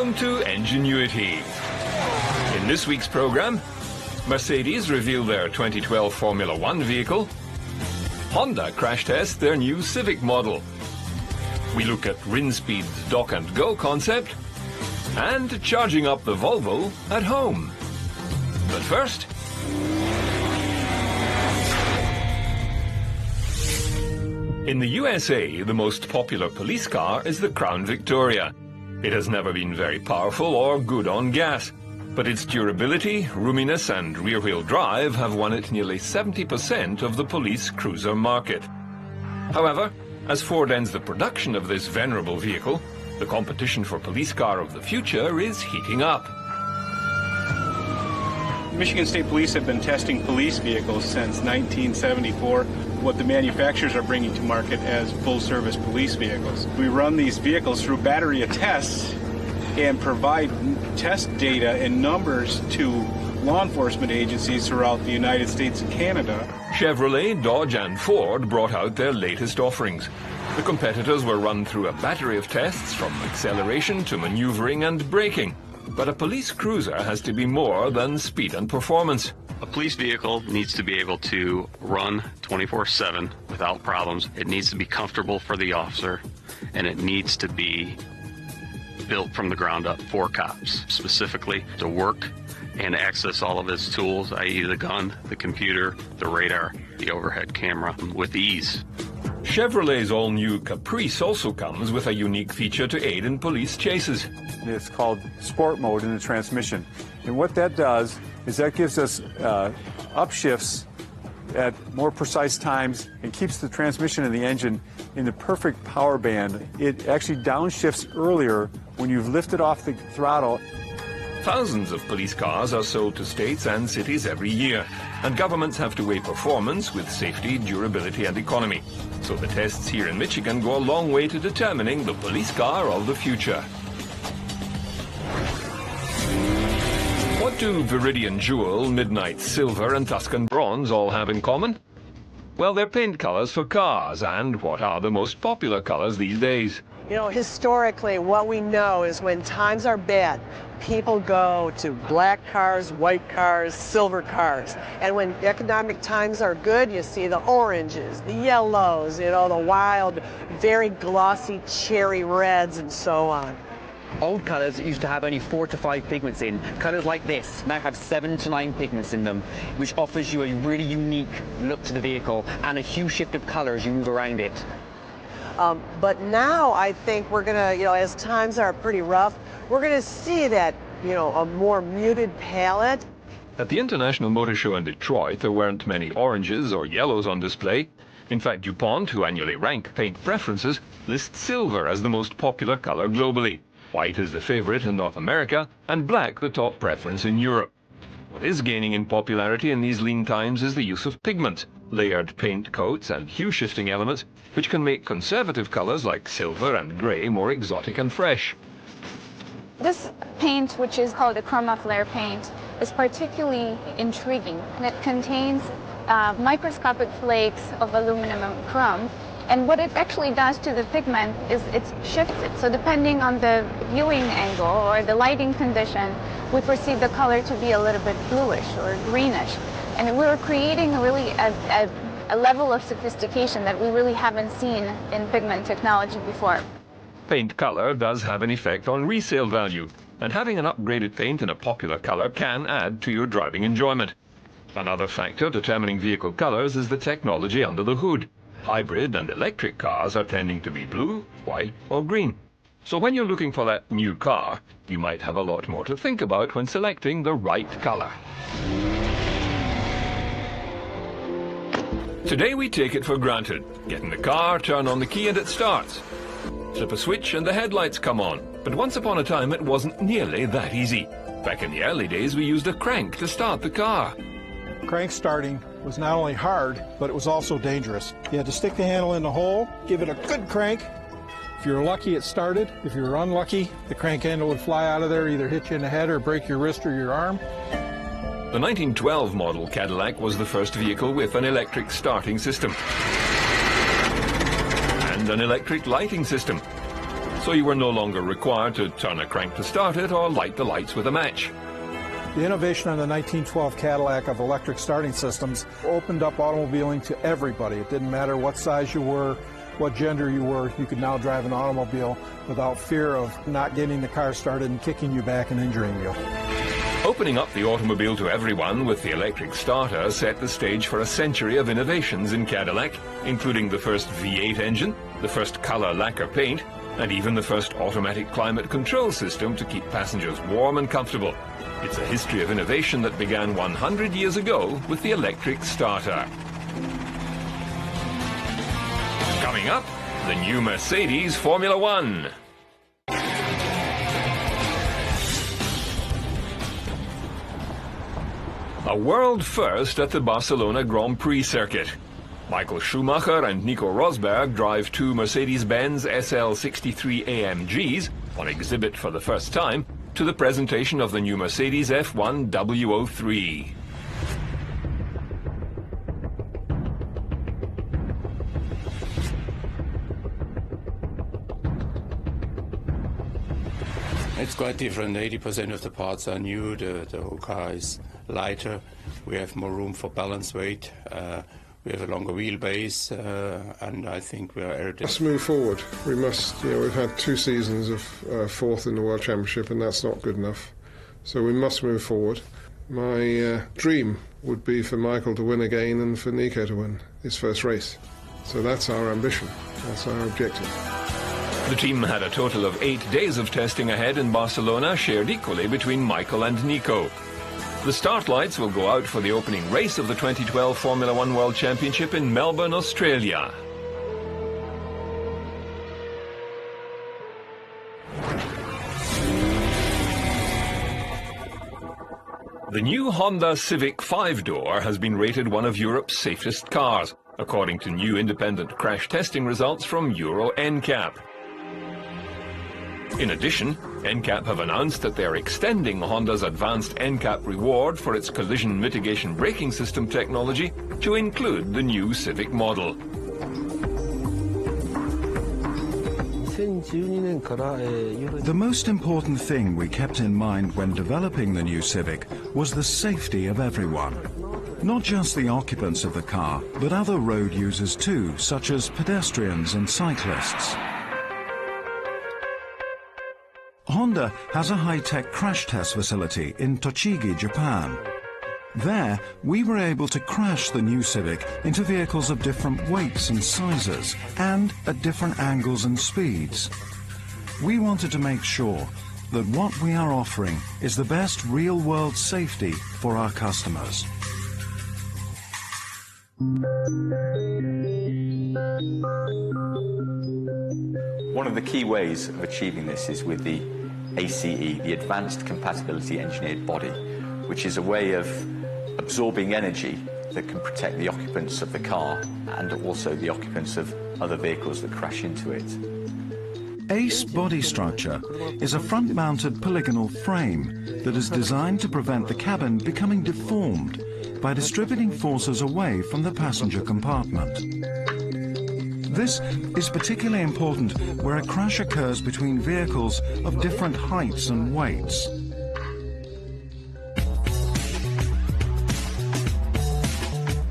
Welcome to Ingenuity. In this week's program, Mercedes reveal their 2012 Formula One vehicle. Honda crash test their new Civic model. We look at Rinspeed's Dock and Go concept and charging up the Volvo at home. But first, in the USA, the most popular police car is the Crown Victoria. It has never been very powerful or good on gas, but its durability, roominess and rear-wheel drive have won it nearly 70% of the police cruiser market. However, as Ford ends the production of this venerable vehicle, the competition for police car of the future is heating up. Michigan State Police have been testing police vehicles since 1974, what the manufacturers are bringing to market as full-service police vehicles. We run these vehicles through battery of tests and provide test data and numbers to law enforcement agencies throughout the United States and Canada. Chevrolet, Dodge and Ford brought out their latest offerings. The competitors were run through a battery of tests from acceleration to maneuvering and braking. But a police cruiser has to be more than speed and performance. A police vehicle needs to be able to run 24/7 without problems. It needs to be comfortable for the officer, and it needs to be built from the ground up for cops, specifically to work and access all of his tools, i.e. the gun, the computer, the radar, the overhead camera, with ease. Chevrolet's all-new Caprice also comes with a unique feature to aid in police chases. It's called sport mode in the transmission. And what that does is that gives us upshifts at more precise times and keeps the transmission and the engine in the perfect power band. It actually downshifts earlier when you've lifted off the throttle. Thousands of police cars are sold to states and cities every year, and governments have to weigh performance with safety, durability and economy. So the tests here in Michigan go a long way to determining the police car of the future. What do Viridian Jewel, Midnight Silver and Tuscan Bronze all have in common? Well, they're paint colors for cars, and what are the most popular colors these days? You know, historically, what we know is when times are bad, people go to black cars, white cars, silver cars. And when economic times are good, you see the oranges, the yellows, you know, the wild, very glossy cherry reds and so on. Old colours used to have only 4 to 5 pigments in. Colours like this now have 7 to 9 pigments in them, which offers you a really unique look to the vehicle and a hue shift of colour as you move around it. But now I think we're gonna, you know, as times are pretty rough, we're gonna see that, you know, a more muted palette. At the International Motor Show in Detroit, there weren't many oranges or yellows on display. In fact, DuPont, who annually rank paint preferences, lists silver as the most popular color globally. White is the favorite in North America, and black the top preference in Europe. What is gaining in popularity in these lean times is the use of pigment, layered paint coats and hue-shifting elements, which can make conservative colors like silver and gray more exotic and fresh. This paint, which is called a chroma flare paint, is particularly intriguing. And it contains microscopic flakes of aluminum and chrome. And what it actually does to the pigment is it shifts it. So depending on the viewing angle or the lighting condition, we perceive the color to be a little bit bluish or greenish. And we're creating really a level of sophistication that we really haven't seen in pigment technology before. Paint color does have an effect on resale value, and having an upgraded paint in a popular color can add to your driving enjoyment. Another factor determining vehicle colors is the technology under the hood. Hybrid and electric cars are tending to be blue, white or green. So when you're looking for that new car, you might have a lot more to think about when selecting the right color. Today we take it for granted. Get in the car, turn on the key and it starts. Flip a switch and the headlights come on. But once upon a time it wasn't nearly that easy. Back in the early days we used a crank to start the car. Crank starting was not only hard, but it was also dangerous. You had to stick the handle in the hole, give it a good crank. If you were lucky, it started. If you were unlucky, the crank handle would fly out of there, either hit you in the head or break your wrist or your arm. The 1912 model Cadillac was the first vehicle with an electric starting system and an electric lighting system. So so you were no longer required to turn a crank to start it or light the lights with a match. The innovation on the 1912 Cadillac of electric starting systems opened up automobiling to everybody. It didn't matter what size you were, what gender you were, you could now drive an automobile without fear of not getting the car started and kicking you back and injuring you. Opening up the automobile to everyone with the electric starter set the stage for a century of innovations in Cadillac, including the first V8 engine, the first color lacquer paint, and even the first automatic climate control system to keep passengers warm and comfortable. It's a history of innovation that began 100 years ago with the electric starter. Coming up, the new Mercedes Formula One. A world first at the Barcelona Grand Prix circuit. Michael Schumacher and Nico Rosberg drive two Mercedes-Benz SL63 AMGs on exhibit for the first time to the presentation of the new Mercedes F1 W03. It's quite different. 80% of the parts are new. The whole car is lighter. We have more room for balance weight. We have a longer wheelbase, and I think we are aerodynamic. Let's move forward. We must, we've had 2 seasons of fourth in the World Championship, and that's not good enough. So we must move forward. My dream would be for Michael to win again and for Nico to win his first race. So that's our ambition. That's our objective. The team had a total of 8 days of testing ahead in Barcelona, shared equally between Michael and Nico. The start lights will go out for the opening race of the 2012 Formula One World Championship in Melbourne, Australia. The new Honda Civic 5-door has been rated one of Europe's safest cars, according to new independent crash testing results from Euro NCAP. In addition, NCAP have announced that they are extending Honda's advanced NCAP reward for its collision mitigation braking system technology to include the new Civic model. The most important thing we kept in mind when developing the new Civic was the safety of everyone. Not just the occupants of the car, but other road users too, such as pedestrians and cyclists. Honda has a high-tech crash test facility in Tochigi, Japan. There, we were able to crash the new Civic into vehicles of different weights and sizes, and at different angles and speeds. We wanted to make sure that what we are offering is the best real-world safety for our customers. One of the key ways of achieving this is with the ACE, the Advanced Compatibility Engineered Body, which is a way of absorbing energy that can protect the occupants of the car and also the occupants of other vehicles that crash into it. ACE body structure is a front-mounted polygonal frame that is designed to prevent the cabin becoming deformed by distributing forces away from the passenger compartment. This is particularly important where a crash occurs between vehicles of different heights and weights.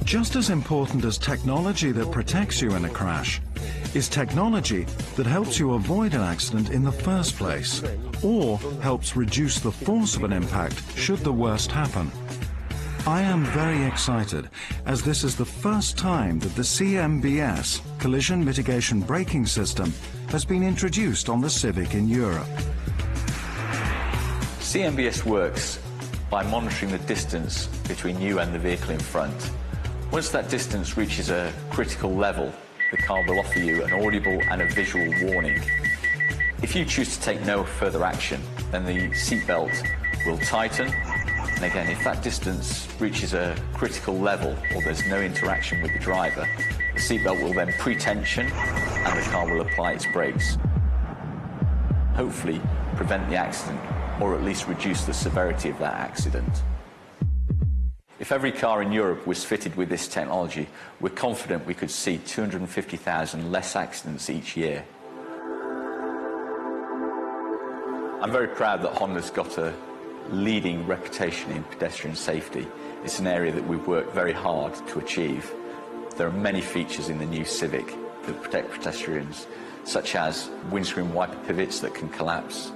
Just as important as technology that protects you in a crash is technology that helps you avoid an accident in the first place, or helps reduce the force of an impact should the worst happen. I am very excited, as this is the first time that the CMBS, Collision Mitigation Braking System, has been introduced on the Civic in Europe. CMBS works by monitoring the distance between you and the vehicle in front. Once that distance reaches a critical level, the car will offer you an audible and a visual warning. If you choose to take no further action, then the seatbelt will tighten. And again, if that distance reaches a critical level or there's no interaction with the driver, the seatbelt will then pre-tension and the car will apply its brakes. Hopefully prevent the accident or at least reduce the severity of that accident. If every car in Europe was fitted with this technology, we're confident we could see 250,000 less accidents each year. I'm very proud that Honda's got a leading reputation in pedestrian safety. It's an area that we've worked very hard to achieve. There are many features in the new Civic that protect pedestrians, such as windscreen wiper pivots that can collapse,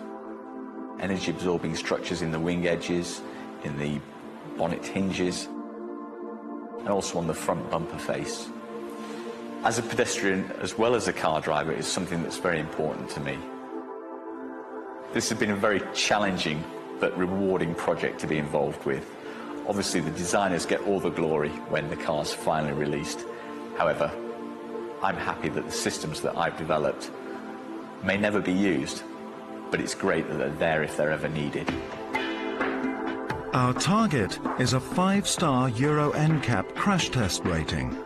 energy-absorbing structures in the wing edges, in the bonnet hinges, and also on the front bumper face. As a pedestrian, as well as a car driver, it's something that's very important to me. This has been a very challenging but rewarding project to be involved with. Obviously, the designers get all the glory when the car's finally released. However, I'm happy that the systems that I've developed may never be used, but it's great that they're there if they're ever needed. Our target is a 5-star Euro NCAP crash test rating.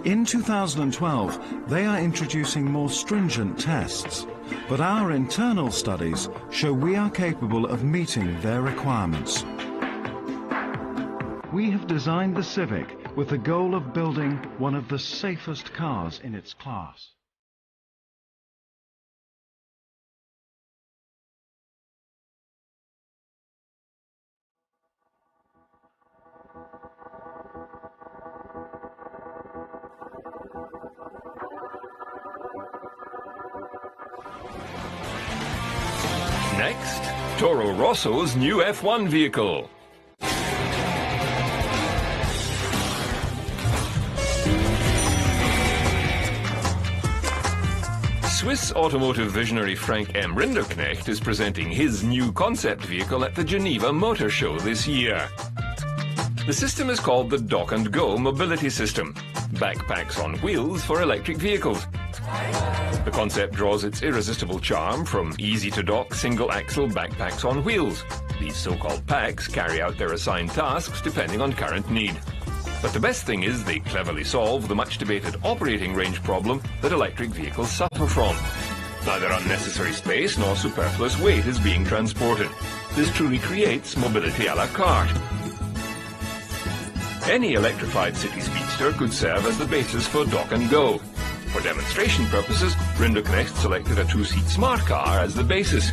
In 2012, they are introducing more stringent tests, but our internal studies show we are capable of meeting their requirements. We have designed the Civic with the goal of building one of the safest cars in its class. Next, Toro Rosso's new F1 vehicle. Swiss automotive visionary Frank M. Rinderknecht is presenting his new concept vehicle at the Geneva Motor Show this year. The system is called the Dock and Go Mobility System, backpacks on wheels for electric vehicles. The concept draws its irresistible charm from easy-to-dock single-axle backpacks on wheels. These so-called packs carry out their assigned tasks depending on current need. But the best thing is they cleverly solve the much-debated operating range problem that electric vehicles suffer from. Neither unnecessary space nor superfluous weight is being transported. This truly creates mobility à la carte. Any electrified city speedster could serve as the basis for Dock and Go. For demonstration purposes, Rinderknecht selected a 2-seat smart car as the basis.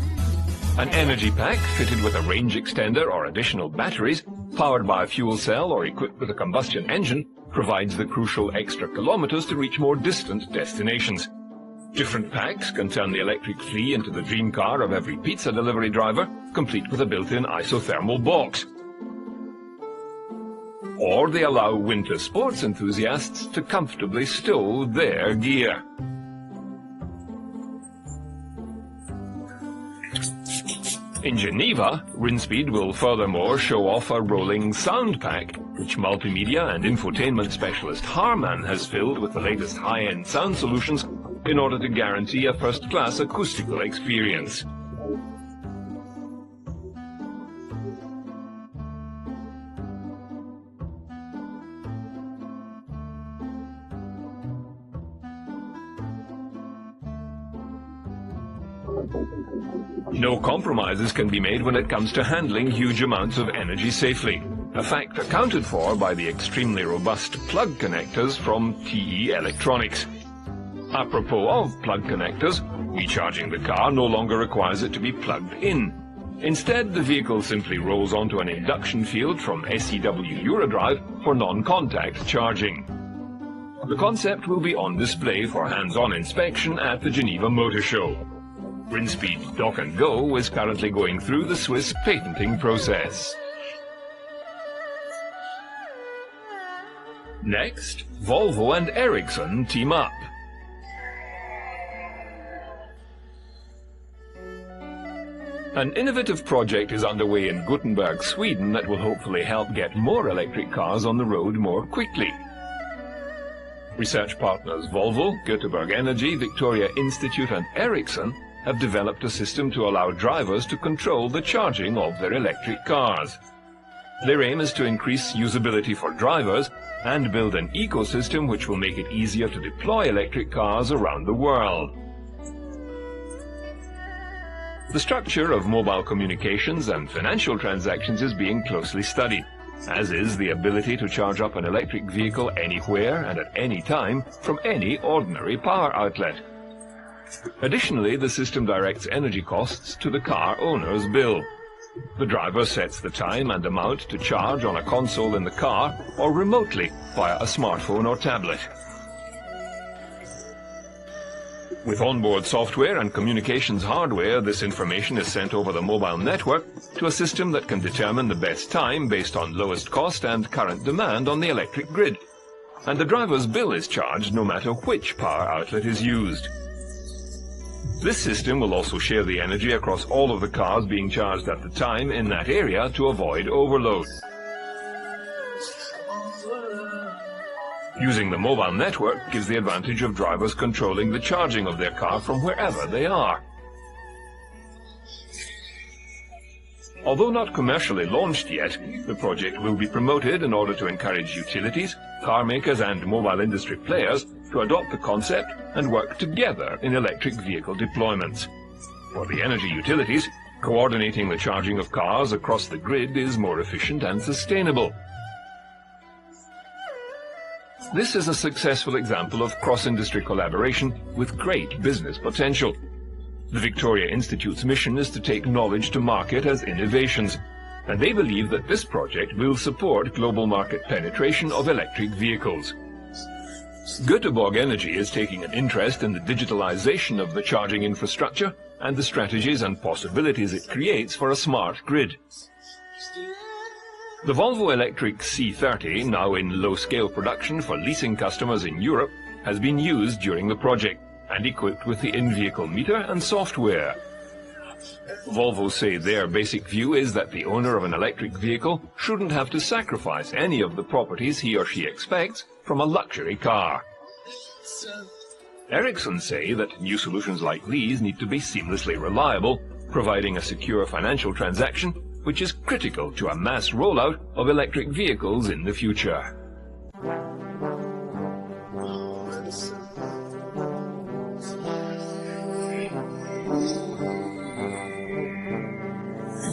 An energy pack fitted with a range extender or additional batteries, powered by a fuel cell or equipped with a combustion engine, provides the crucial extra kilometers to reach more distant destinations. Different packs can turn the electric flea into the dream car of every pizza delivery driver, complete with a built-in isothermal box. Or they allow winter sports enthusiasts to comfortably stow their gear. In Geneva, Rinspeed will furthermore show off a rolling sound pack, which multimedia and infotainment specialist Harman has filled with the latest high-end sound solutions in order to guarantee a first-class acoustical experience. No compromises can be made when it comes to handling huge amounts of energy safely, a fact accounted for by the extremely robust plug connectors from TE Electronics. Apropos of plug connectors, recharging the car no longer requires it to be plugged in. Instead, the vehicle simply rolls onto an induction field from SEW Eurodrive for non-contact charging. The concept will be on display for hands-on inspection at the Geneva Motor Show. Rinspeed Dock and Go is currently going through the Swiss patenting process. Next, Volvo and Ericsson team up. An innovative project is underway in Gothenburg, Sweden that will hopefully help get more electric cars on the road more quickly. Research partners Volvo, Göteborg Energy, Victoria Institute and Ericsson have developed a system to allow drivers to control the charging of their electric cars. Their aim is to increase usability for drivers and build an ecosystem which will make it easier to deploy electric cars around the world. The structure of mobile communications and financial transactions is being closely studied, as is the ability to charge up an electric vehicle anywhere and at any time from any ordinary power outlet. Additionally, the system directs energy costs to the car owner's bill. The driver sets the time and amount to charge on a console in the car or remotely via a smartphone or tablet. With onboard software and communications hardware, this information is sent over the mobile network to a system that can determine the best time based on lowest cost and current demand on the electric grid. And the driver's bill is charged no matter which power outlet is used. This system will also share the energy across all of the cars being charged at the time in that area to avoid overload. Using the mobile network gives the advantage of drivers controlling the charging of their car from wherever they are. Although not commercially launched yet, the project will be promoted in order to encourage utilities, car makers and mobile industry players to adopt the concept and work together in electric vehicle deployments. For the energy utilities, coordinating the charging of cars across the grid is more efficient and sustainable. This is a successful example of cross-industry collaboration with great business potential. The Victoria Institute's mission is to take knowledge to market as innovations, and they believe that this project will support global market penetration of electric vehicles. Göteborg Energy is taking an interest in the digitalization of the charging infrastructure and the strategies and possibilities it creates for a smart grid. The Volvo Electric C30, now in low-scale production for leasing customers in Europe, has been used during the project and equipped with the in-vehicle meter and software. Volvo say their basic view is that the owner of an electric vehicle shouldn't have to sacrifice any of the properties he or she expects from a luxury car. Ericsson say that new solutions like these need to be seamlessly reliable, providing a secure financial transaction, which is critical to a mass rollout of electric vehicles in the future.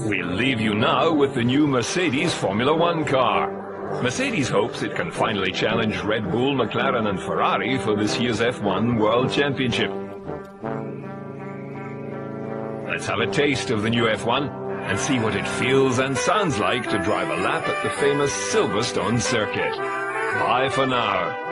We'll leave you now with the new Mercedes Formula One car. Mercedes hopes it can finally challenge Red Bull, McLaren and Ferrari for this year's F1 World Championship. Let's have a taste of the new F1 and see what it feels and sounds like to drive a lap at the famous Silverstone circuit. Bye for now.